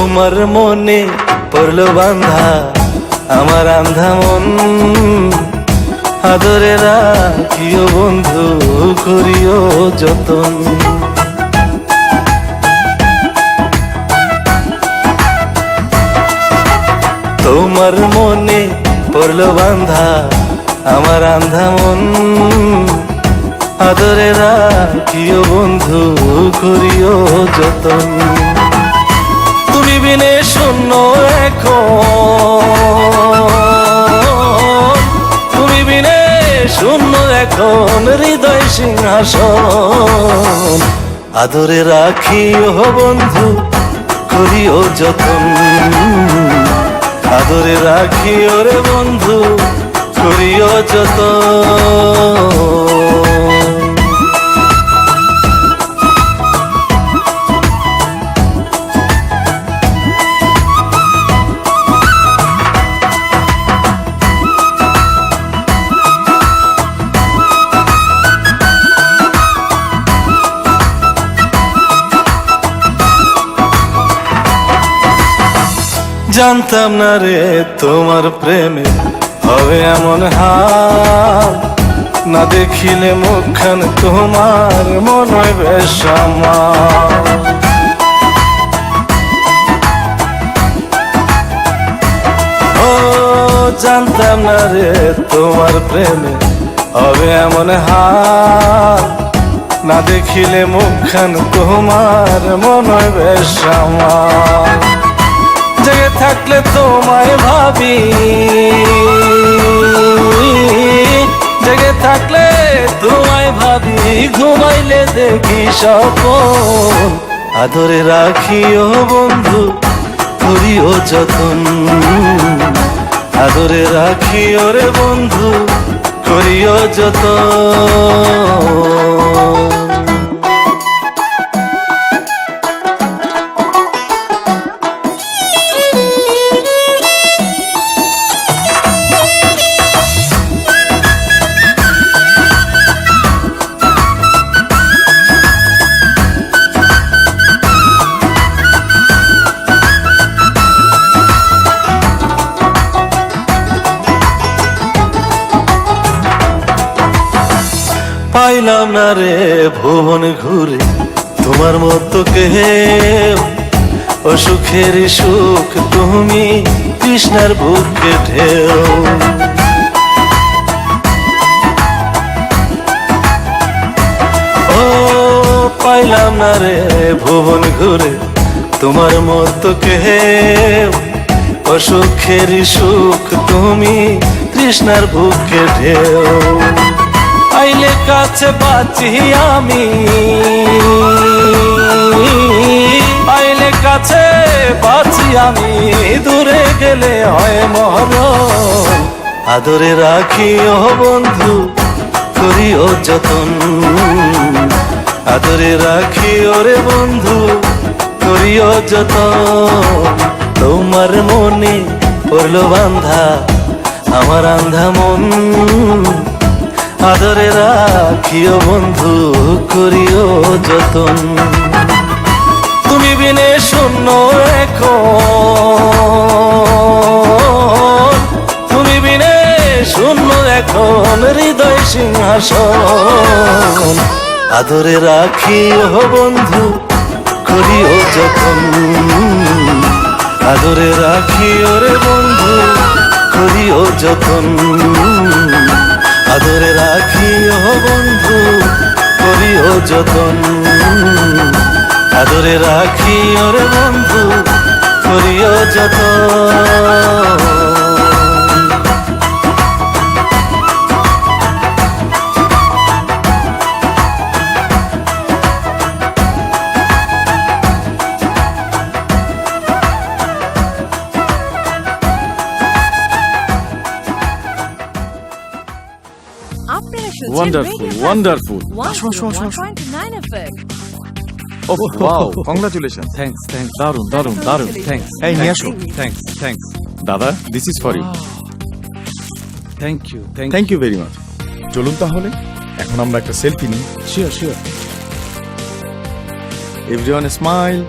তোমার মনে পড়লো বান্ধা আমার আন্ধা মন, আদরে রাখিও বন্ধু করিও যতন। তোমার মনে পড়লো বান্ধা আমার আন্ধা মন, আদরে রাখিও বন্ধু করিও যতন। তুমি বিনে শূন্য এখন, তুমি বিনে শূন্য এখন হৃদয় সিংহাসন, আদরে রাখিও বন্ধু করিও যতন, আদরে রাখিও রে বন্ধু করিও যতন। জানতাম না রে তোমার প্রেমে হবে এমন হাল, না দেখিলে মুখখান তোমার মন হয় বেশ আমার। ও জানতাম না রে তোমার প্রেমে হবে এমন হাল, না দেখিলে মুখখান তোমার মন হয় বেশ আমার। জেগে থাকলে তোমায় ভাবি, জেগে থাকলে তোমায় ভাবি, ঘুমাইলে দেখি স্বপ্ন, আদরে রাখিও বন্ধু করিও যতন, আদরে রাখিও রে বন্ধু করিও যতন। পাইলাম না রে ভুবন ঘুরে তোমার মতো কেউ, অসুখের সুখ তুমি কৃষ্ণার বুকে ঢেউ। ও পাইলাম না রে ভুবন ঘুরে তোমার মতো কেউ, অসুখের সুখ তুমি কৃষ্ণার বুকে ঢেউ। আইলে কাছে বাঁচি আমি, আইলে কাছে বাঁচি আমি, দূরে গেলে হয় মরণ, আদরে রাখিও বন্ধু করিও যতন, আদরে রাখিও রে বন্ধু করিও যতন। তোমার মনে পড়লো বান্ধা আমার আন্ধা মন, আদরে রাখিও বন্ধু করিও যতন। তুমি বিনে শূন্য এখন, তুমি বিনে শূন্য এখন হৃদয় সিংহাসন, আদরে রাখিও বন্ধু করিও যতন, আদরে রাখিও রে বন্ধু করিও যতন, আদরে রাখিও বন্ধু করিও যতন, আদরে রাখিও রে বন্ধু করিও যতন। Wonderful, wonderful. 101.9 FM. Oh, wow, congratulations. Thanks. Darun, thanks. Hey, Niyasho. Thanks. Dada, this is for you. Thank you. Thank you very much. চলুন তাহলে এখন আমরা একটা সেলফি নিই। Sure. Everyone smile.